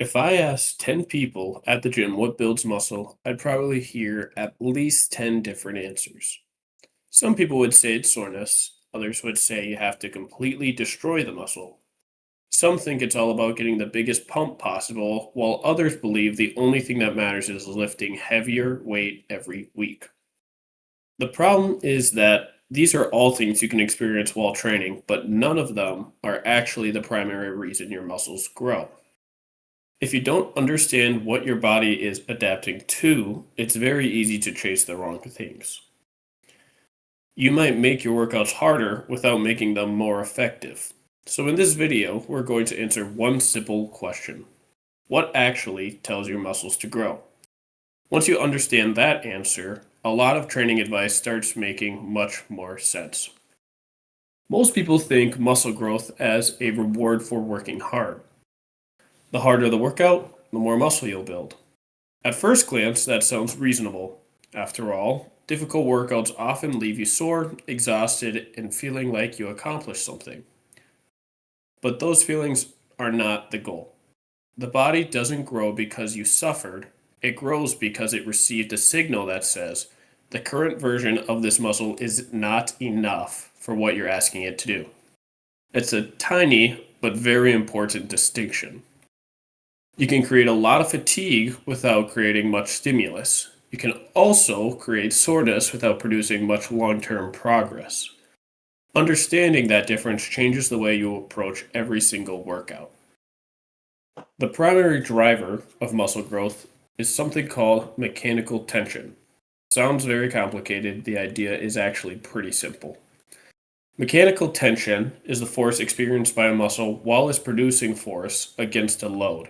If I asked 10 people at the gym what builds muscle, I'd probably hear at least 10 different answers. Some people would say it's soreness, others would say you have to completely destroy the muscle. Some think it's all about getting the biggest pump possible, while others believe the only thing that matters is lifting heavier weight every week. The problem is that these are all things you can experience while training, but none of them are actually the primary reason your muscles grow. If you don't understand what your body is adapting to, it's very easy to chase the wrong things. You might make your workouts harder without making them more effective. So in this video, we're going to answer one simple question. What actually tells your muscles to grow? Once you understand that answer, a lot of training advice starts making much more sense. Most people think muscle growth as a reward for working hard. The harder the workout, the more muscle you'll build. At first glance, that sounds reasonable. After all, difficult workouts often leave you sore, exhausted, and feeling like you accomplished something. But those feelings are not the goal. The body doesn't grow because you suffered, it grows because it received a signal that says, the current version of this muscle is not enough for what you're asking it to do. It's a tiny but very important distinction. You can create a lot of fatigue without creating much stimulus. You can also create soreness without producing much long-term progress. Understanding that difference changes the way you approach every single workout. The primary driver of muscle growth is something called mechanical tension. Sounds very complicated, the idea is actually pretty simple. Mechanical tension is the force experienced by a muscle while it's producing force against a load.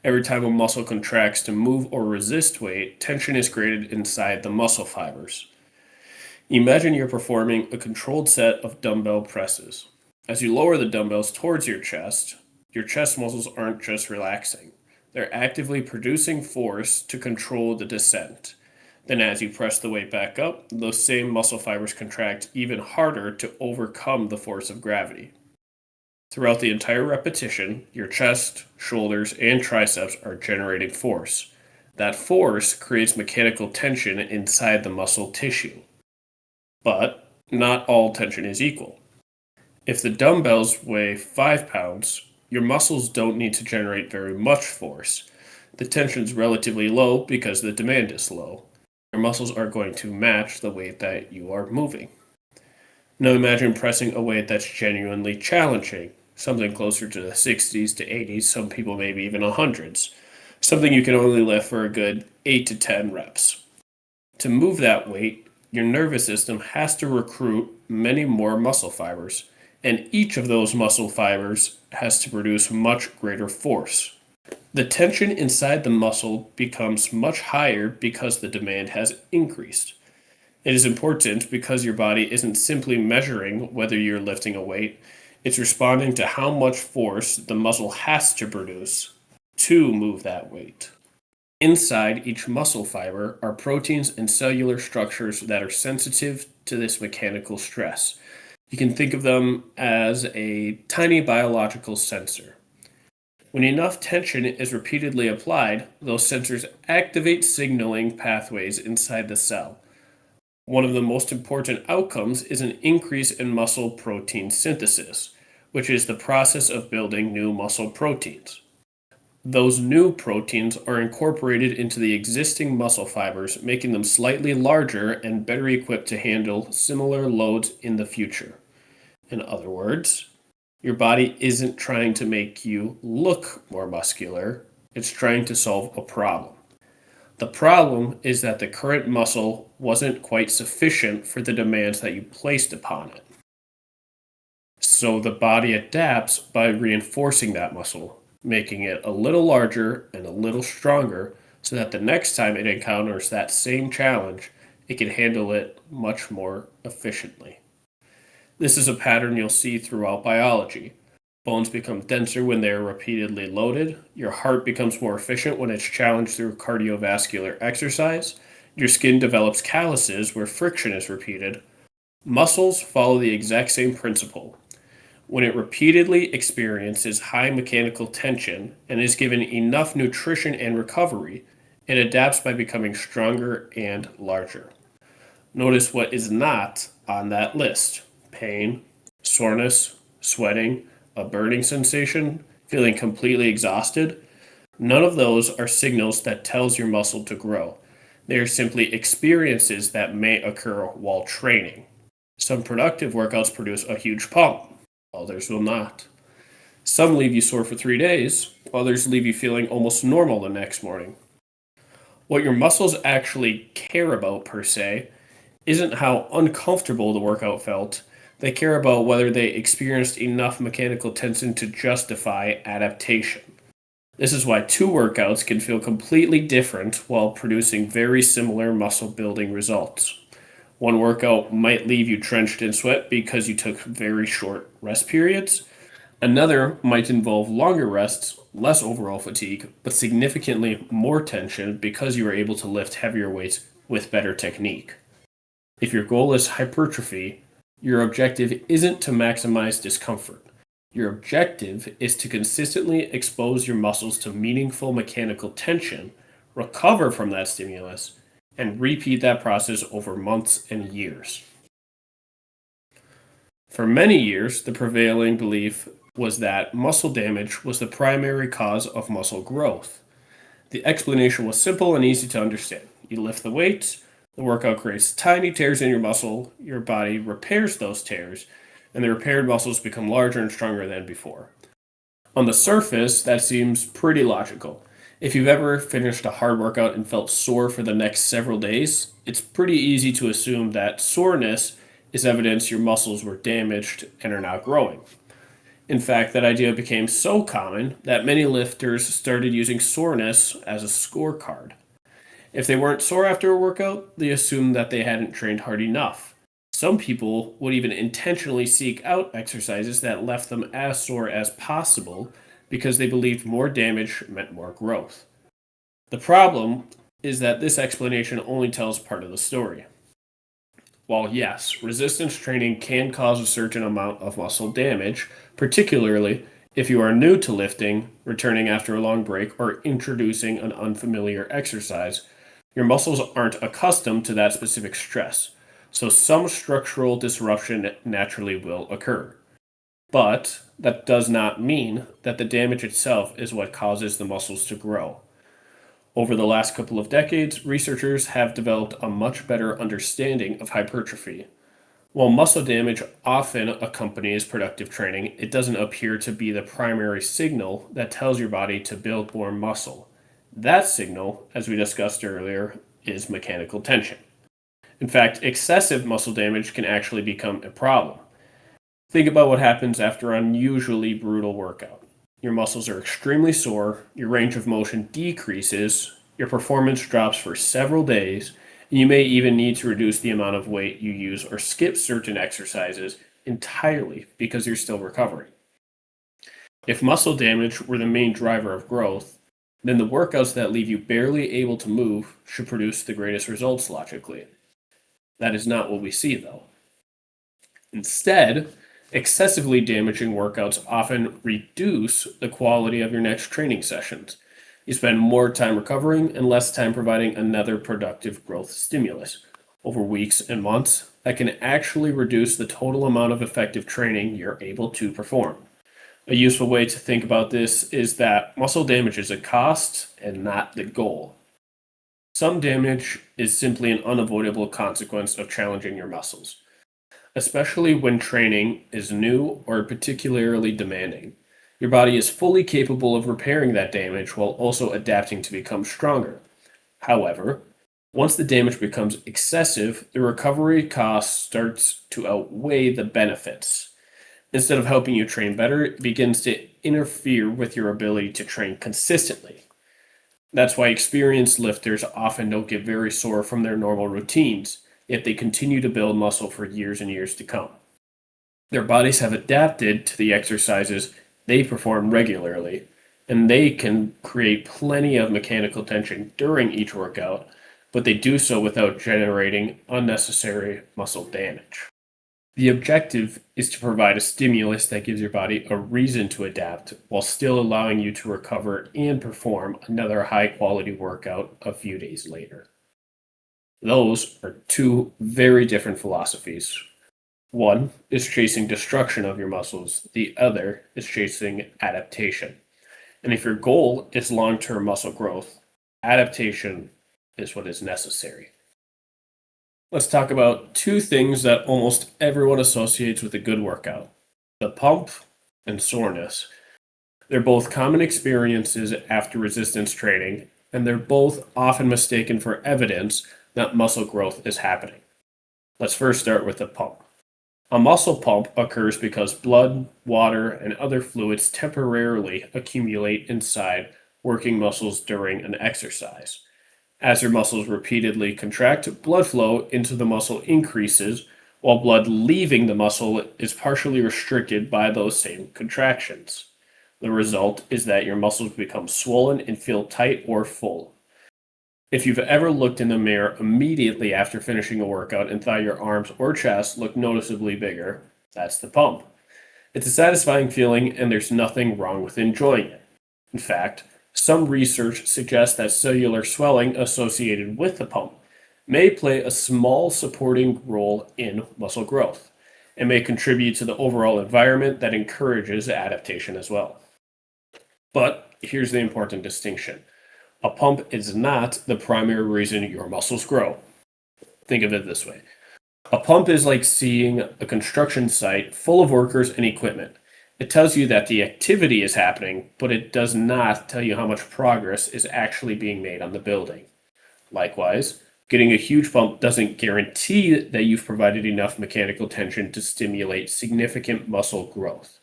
Every time a muscle contracts to move or resist weight, tension is created inside the muscle fibers. Imagine you're performing a controlled set of dumbbell presses. As you lower the dumbbells towards your chest muscles aren't just relaxing. They're actively producing force to control the descent. Then as you press the weight back up, those same muscle fibers contract even harder to overcome the force of gravity. Throughout the entire repetition, your chest, shoulders, and triceps are generating force. That force creates mechanical tension inside the muscle tissue. But not all tension is equal. If the dumbbells weigh 5 pounds, your muscles don't need to generate very much force. The tension is relatively low because the demand is low. Your muscles are going to match the weight that you are moving. Now imagine pressing a weight that's genuinely challenging, something closer to the 60s to 80s, some people maybe even 100s, something you can only lift for a good 8 to 10 reps. To move that weight, your nervous system has to recruit many more muscle fibers, and each of those muscle fibers has to produce much greater force. The tension inside the muscle becomes much higher because the demand has increased. It is important because your body isn't simply measuring whether you're lifting a weight, it's responding to how much force the muscle has to produce to move that weight. Inside each muscle fiber are proteins and cellular structures that are sensitive to this mechanical stress. You can think of them as a tiny biological sensor. When enough tension is repeatedly applied, those sensors activate signaling pathways inside the cell. One of the most important outcomes is an increase in muscle protein synthesis, which is the process of building new muscle proteins. Those new proteins are incorporated into the existing muscle fibers, making them slightly larger and better equipped to handle similar loads in the future. In other words, your body isn't trying to make you look more muscular, it's trying to solve a problem. The problem is that the current muscle wasn't quite sufficient for the demands that you placed upon it. So the body adapts by reinforcing that muscle, making it a little larger and a little stronger so that the next time it encounters that same challenge, it can handle it much more efficiently. This is a pattern you'll see throughout biology. Bones become denser when they are repeatedly loaded. Your heart becomes more efficient when it's challenged through cardiovascular exercise. Your skin develops calluses where friction is repeated. Muscles follow the exact same principle. When it repeatedly experiences high mechanical tension and is given enough nutrition and recovery, it adapts by becoming stronger and larger. Notice what is not on that list: pain, soreness, sweating, a burning sensation, feeling completely exhausted. None of those are signals that tells your muscle to grow. They are simply experiences that may occur while training. Some productive workouts produce a huge pump, others will not. Some leave you sore for 3 days, others leave you feeling almost normal the next morning. What your muscles actually care about, per se, isn't how uncomfortable the workout felt. They care about whether they experienced enough mechanical tension to justify adaptation. This is why two workouts can feel completely different while producing very similar muscle building results. One workout might leave you drenched in sweat because you took very short rest periods. Another might involve longer rests, less overall fatigue, but significantly more tension because you were able to lift heavier weights with better technique. If your goal is hypertrophy, your objective isn't to maximize discomfort. Your objective is to consistently expose your muscles to meaningful mechanical tension, recover from that stimulus, and repeat that process over months and years. For many years, the prevailing belief was that muscle damage was the primary cause of muscle growth. The explanation was simple and easy to understand. You lift the weights, the workout creates tiny tears in your muscle, your body repairs those tears, and the repaired muscles become larger and stronger than before. On the surface, that seems pretty logical. If you've ever finished a hard workout and felt sore for the next several days, it's pretty easy to assume that soreness is evidence your muscles were damaged and are not growing. In fact, that idea became so common that many lifters started using soreness as a scorecard. If they weren't sore after a workout, they assumed that they hadn't trained hard enough. Some people would even intentionally seek out exercises that left them as sore as possible because they believed more damage meant more growth. The problem is that this explanation only tells part of the story. While yes, resistance training can cause a certain amount of muscle damage, particularly if you are new to lifting, returning after a long break, or introducing an unfamiliar exercise, your muscles aren't accustomed to that specific stress, so some structural disruption naturally will occur. But that does not mean that the damage itself is what causes the muscles to grow. Over the last couple of decades, researchers have developed a much better understanding of hypertrophy. While muscle damage often accompanies productive training, it doesn't appear to be the primary signal that tells your body to build more muscle. That signal, as we discussed earlier, is mechanical tension. In fact, excessive muscle damage can actually become a problem. Think about what happens after an unusually brutal workout. Your muscles are extremely sore, your range of motion decreases, your performance drops for several days, and you may even need to reduce the amount of weight you use or skip certain exercises entirely because you're still recovering. If muscle damage were the main driver of growth, then the workouts that leave you barely able to move should produce the greatest results logically. That is not what we see, though. Instead, excessively damaging workouts often reduce the quality of your next training sessions. You spend more time recovering and less time providing another productive growth stimulus. Over weeks and months, that can actually reduce the total amount of effective training you're able to perform. A useful way to think about this is that muscle damage is a cost and not the goal. Some damage is simply an unavoidable consequence of challenging your muscles, especially when training is new or particularly demanding. Your body is fully capable of repairing that damage while also adapting to become stronger. However, once the damage becomes excessive, the recovery cost starts to outweigh the benefits. Instead of helping you train better, it begins to interfere with your ability to train consistently. That's why experienced lifters often don't get very sore from their normal routines, yet they continue to build muscle for years and years to come. Their bodies have adapted to the exercises they perform regularly, and they can create plenty of mechanical tension during each workout, but they do so without generating unnecessary muscle damage. The objective is to provide a stimulus that gives your body a reason to adapt while still allowing you to recover and perform another high quality workout a few days later. Those are two very different philosophies. One is chasing destruction of your muscles, the other is chasing adaptation. And if your goal is long term muscle growth, adaptation is what is necessary. Let's talk about two things that almost everyone associates with a good workout: the pump and soreness. They're both common experiences after resistance training, and they're both often mistaken for evidence that muscle growth is happening. Let's first start with the pump. A muscle pump occurs because blood, water, and other fluids temporarily accumulate inside working muscles during an exercise. As your muscles repeatedly contract, blood flow into the muscle increases, while blood leaving the muscle is partially restricted by those same contractions. The result is that your muscles become swollen and feel tight or full. If you've ever looked in the mirror immediately after finishing a workout and thought your arms or chest look noticeably bigger, that's the pump. It's a satisfying feeling, and there's nothing wrong with enjoying it. In fact, some research suggests that cellular swelling associated with the pump may play a small supporting role in muscle growth and may contribute to the overall environment that encourages adaptation as well. But here's the important distinction: a pump is not the primary reason your muscles grow. Think of it this way: a pump is like seeing a construction site full of workers and equipment. It tells you that the activity is happening, but it does not tell you how much progress is actually being made on the building. Likewise, getting a huge pump doesn't guarantee that you've provided enough mechanical tension to stimulate significant muscle growth.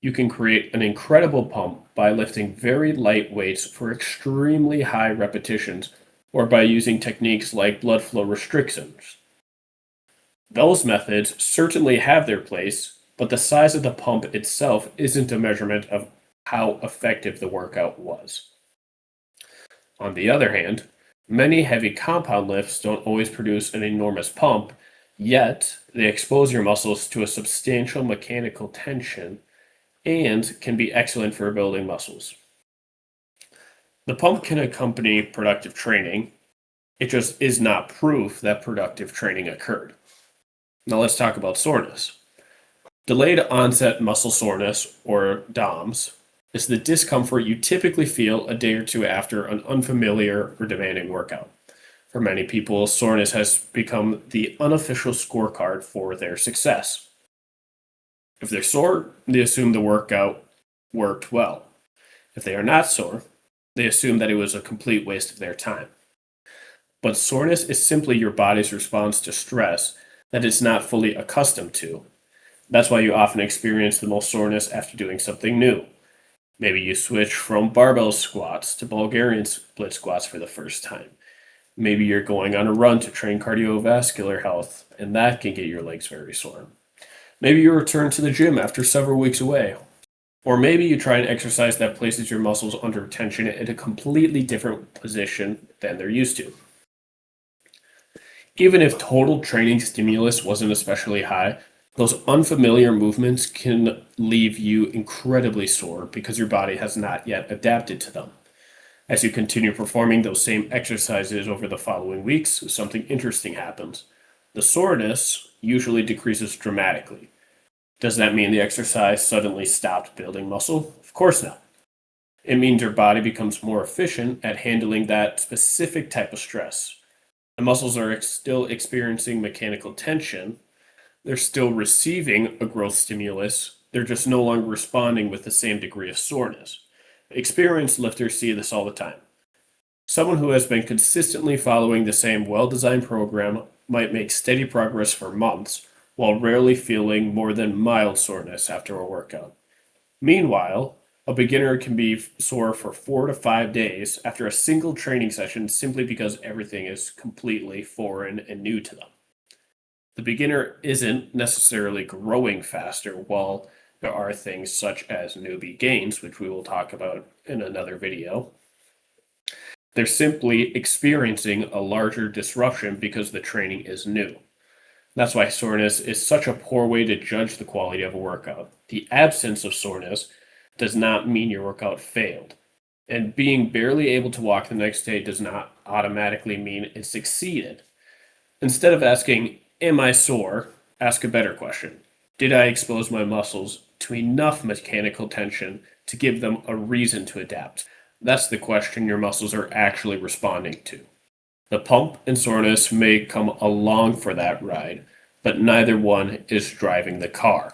You can create an incredible pump by lifting very light weights for extremely high repetitions or by using techniques like blood flow restrictions. Those methods certainly have their place, but the size of the pump itself isn't a measurement of how effective the workout was. On the other hand, many heavy compound lifts don't always produce an enormous pump, yet they expose your muscles to a substantial mechanical tension and can be excellent for building muscles. The pump can accompany productive training, it just is not proof that productive training occurred. Now let's talk about soreness. Delayed onset muscle soreness, or DOMS, is the discomfort you typically feel a day or two after an unfamiliar or demanding workout. For many people, soreness has become the unofficial scorecard for their success. If they're sore, they assume the workout worked well. If they are not sore, they assume that it was a complete waste of their time. But soreness is simply your body's response to stress that it's not fully accustomed to. That's why you often experience the most soreness after doing something new. Maybe you switch from barbell squats to Bulgarian split squats for the first time. Maybe you're going on a run to train cardiovascular health, and that can get your legs very sore. Maybe you return to the gym after several weeks away. Or maybe you try an exercise that places your muscles under tension in a completely different position than they're used to. Even if total training stimulus wasn't especially high, those unfamiliar movements can leave you incredibly sore because your body has not yet adapted to them. As you continue performing those same exercises over the following weeks, something interesting happens. The soreness usually decreases dramatically. Does that mean the exercise suddenly stopped building muscle? Of course not. It means your body becomes more efficient at handling that specific type of stress. The muscles are still experiencing mechanical tension. They're still receiving a growth stimulus. They're just no longer responding with the same degree of soreness. Experienced lifters see this all the time. Someone who has been consistently following the same well designed program might make steady progress for months while rarely feeling more than mild soreness after a workout. Meanwhile, a beginner can be sore for 4 to 5 days after a single training session simply because everything is completely foreign and new to them. The beginner isn't necessarily growing faster, while there are things such as newbie gains, which we will talk about in another video. They're simply experiencing a larger disruption because the training is new. That's why soreness is such a poor way to judge the quality of a workout. The absence of soreness does not mean your workout failed. And being barely able to walk the next day does not automatically mean it succeeded. Instead of asking, am I sore? Ask a better question. Did I expose my muscles to enough mechanical tension to give them a reason to adapt? That's the question your muscles are actually responding to. The pump and soreness may come along for that ride, but neither one is driving the car.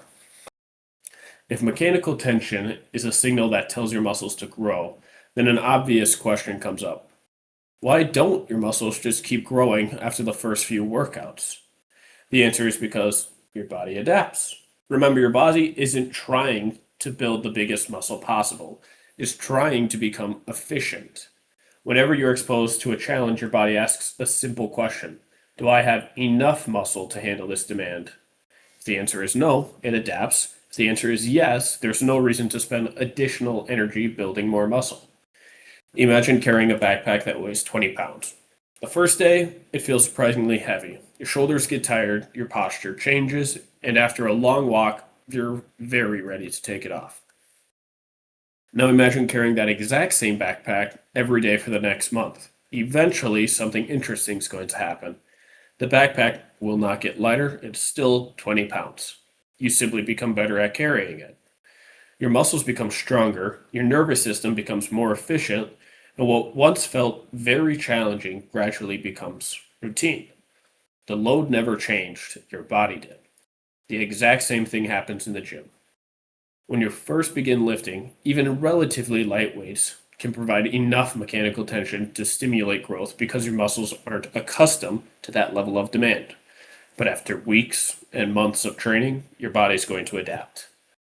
If mechanical tension is a signal that tells your muscles to grow, then an obvious question comes up. Why don't your muscles just keep growing after the first few workouts? The answer is because your body adapts. Remember, your body isn't trying to build the biggest muscle possible, it's trying to become efficient. Whenever you're exposed to a challenge, your body asks a simple question: do I have enough muscle to handle this demand? If the answer is no, it adapts. If the answer is yes, there's no reason to spend additional energy building more muscle. Imagine carrying a backpack that weighs 20 pounds. The first day, it feels surprisingly heavy. Your shoulders get tired, your posture changes, and after a long walk, you're very ready to take it off. Now imagine carrying that exact same backpack every day for the next month. Eventually, something interesting is going to happen. The backpack will not get lighter, it's still 20 pounds. You simply become better at carrying it. Your muscles become stronger, your nervous system becomes more efficient, and what once felt very challenging gradually becomes routine. The load never changed, your body did. The exact same thing happens in the gym. When you first begin lifting, even relatively light weights can provide enough mechanical tension to stimulate growth because your muscles aren't accustomed to that level of demand. But after weeks and months of training, your body's going to adapt.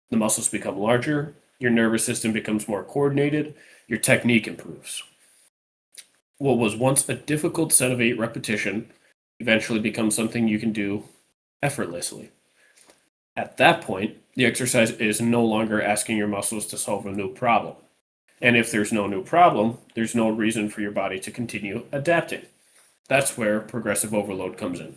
The muscles become larger, your nervous system becomes more coordinated, your technique improves. What was once a difficult set of 8 repetition eventually becomes something you can do effortlessly. At that point, the exercise is no longer asking your muscles to solve a new problem. And if there's no new problem, there's no reason for your body to continue adapting. That's where progressive overload comes in.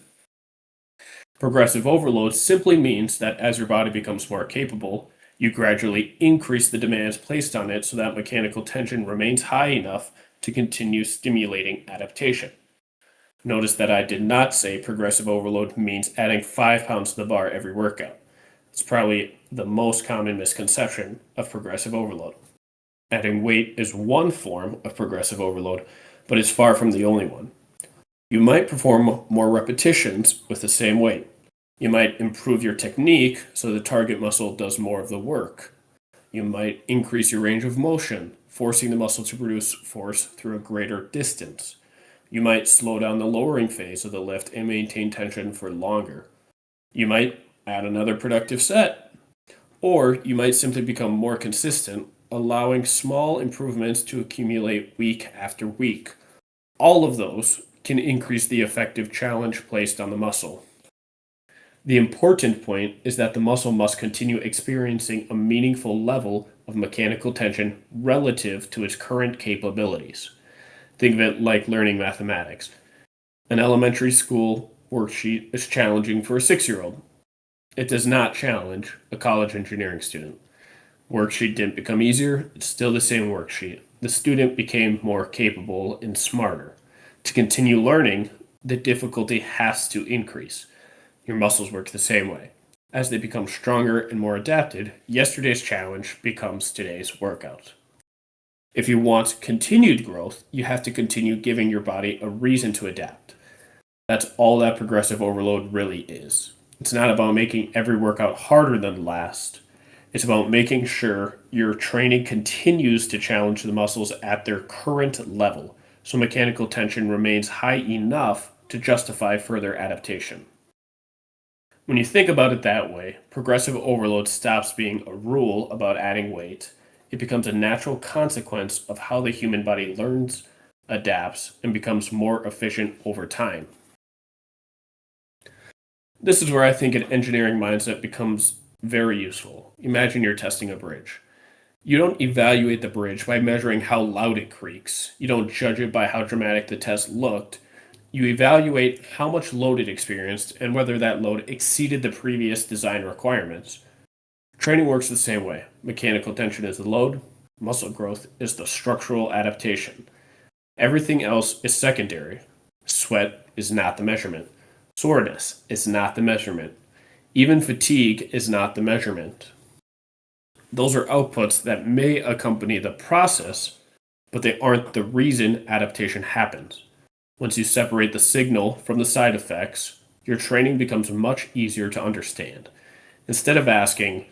Progressive overload simply means that as your body becomes more capable, you gradually increase the demands placed on it so that mechanical tension remains high enough to continue stimulating adaptation. Notice that I did not say progressive overload means adding 5 pounds to the bar every workout. It's probably the most common misconception of progressive overload. Adding weight is one form of progressive overload, but it's far from the only one. You might perform more repetitions with the same weight. You might improve your technique so the target muscle does more of the work. You might increase your range of motion, forcing the muscle to produce force through a greater distance. You might slow down the lowering phase of the lift and maintain tension for longer. You might add another productive set, or you might simply become more consistent, allowing small improvements to accumulate week after week. All of those can increase the effective challenge placed on the muscle. The important point is that the muscle must continue experiencing a meaningful level of mechanical tension relative to its current capabilities. Think of it like learning mathematics. An elementary school worksheet is challenging for a 6-year-old. It does not challenge a college engineering student. Worksheet didn't become easier, it's still the same worksheet. The student became more capable and smarter. To continue learning, the difficulty has to increase. Your muscles work the same way. As they become stronger and more adapted, yesterday's challenge becomes today's workout. If you want continued growth, you have to continue giving your body a reason to adapt. That's all that progressive overload really is. It's not about making every workout harder than the last. It's about making sure your training continues to challenge the muscles at their current level so mechanical tension remains high enough to justify further adaptation. When you think about it that way, progressive overload stops being a rule about adding weight. It becomes a natural consequence of how the human body learns, adapts, and becomes more efficient over time. This is where I think an engineering mindset becomes very useful. Imagine you're testing a bridge. You don't evaluate the bridge by measuring how loud it creaks. You don't judge it by how dramatic the test looked. You evaluate how much load it experienced and whether that load exceeded the previous design requirements. Training works the same way. Mechanical tension is the load, muscle growth is the structural adaptation. Everything else is secondary. Sweat is not the measurement. Soreness is not the measurement. Even fatigue is not the measurement. Those are outputs that may accompany the process, but they aren't the reason adaptation happens. Once you separate the signal from the side effects, your training becomes much easier to understand. Instead of asking,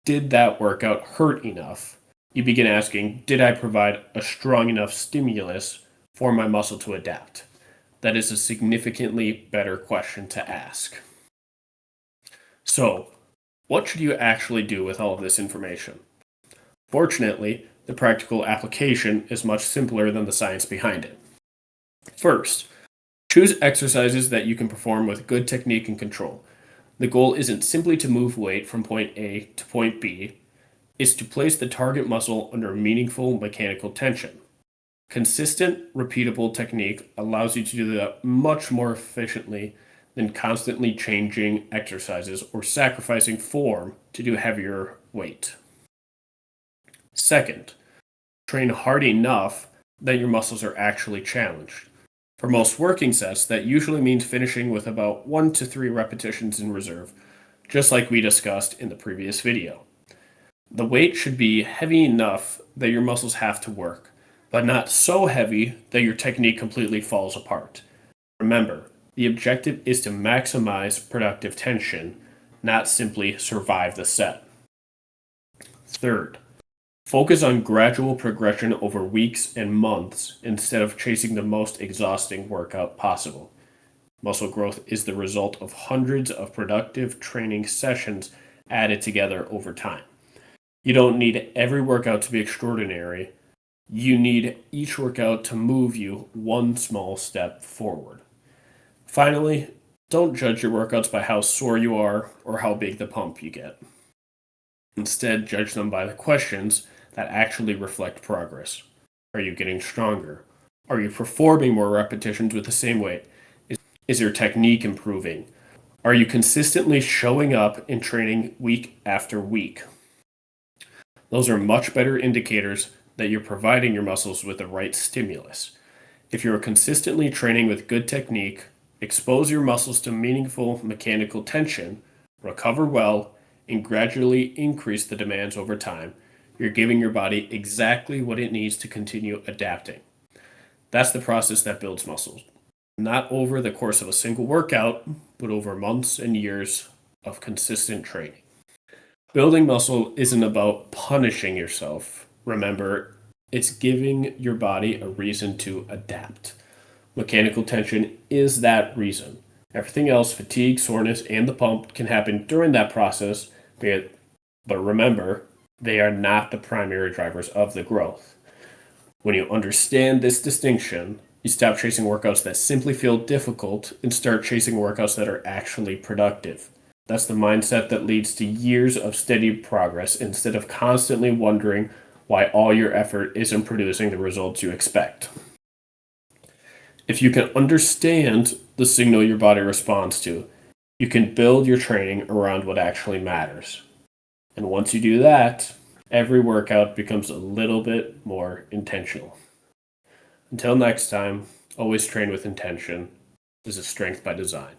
did that workout hurt enough? You begin asking, did I provide a strong enough stimulus for my muscle to adapt? That is a significantly better question to ask. So, what should you actually do with all of this information? Fortunately, the practical application is much simpler than the science behind it. First, choose exercises that you can perform with good technique and control. The goal isn't simply to move weight from point A to point B, it's to place the target muscle under meaningful mechanical tension. Consistent, repeatable technique allows you to do that much more efficiently than constantly changing exercises or sacrificing form to do heavier weight. Second, train hard enough that your muscles are actually challenged. For most working sets, that usually means finishing with about 1 to 3 repetitions in reserve, just like we discussed in the previous video. The weight should be heavy enough that your muscles have to work, but not so heavy that your technique completely falls apart. Remember, the objective is to maximize productive tension, not simply survive the set. Third, focus on gradual progression over weeks and months instead of chasing the most exhausting workout possible. Muscle growth is the result of hundreds of productive training sessions added together over time. You don't need every workout to be extraordinary. You need each workout to move you one small step forward. Finally, don't judge your workouts by how sore you are or how big the pump you get. Instead, judge them by the questions that actually reflect progress. Are you getting stronger? Are you performing more repetitions with the same weight? Is your technique improving? Are you consistently showing up in training week after week? Those are much better indicators that you're providing your muscles with the right stimulus. If you're consistently training with good technique, expose your muscles to meaningful mechanical tension, recover well, and gradually increase the demands over time, you're giving your body exactly what it needs to continue adapting. That's the process that builds muscles. Not over the course of a single workout, but over months and years of consistent training. Building muscle isn't about punishing yourself. Remember, it's giving your body a reason to adapt. Mechanical tension is that reason. Everything else, fatigue, soreness, and the pump, can happen during that process, but remember, they are not the primary drivers of the growth. When you understand this distinction, you stop chasing workouts that simply feel difficult and start chasing workouts that are actually productive. That's the mindset that leads to years of steady progress instead of constantly wondering why all your effort isn't producing the results you expect. If you can understand the signal your body responds to, you can build your training around what actually matters. And once you do that, every workout becomes a little bit more intentional. Until next time, always train with intention. This is Strength by Design.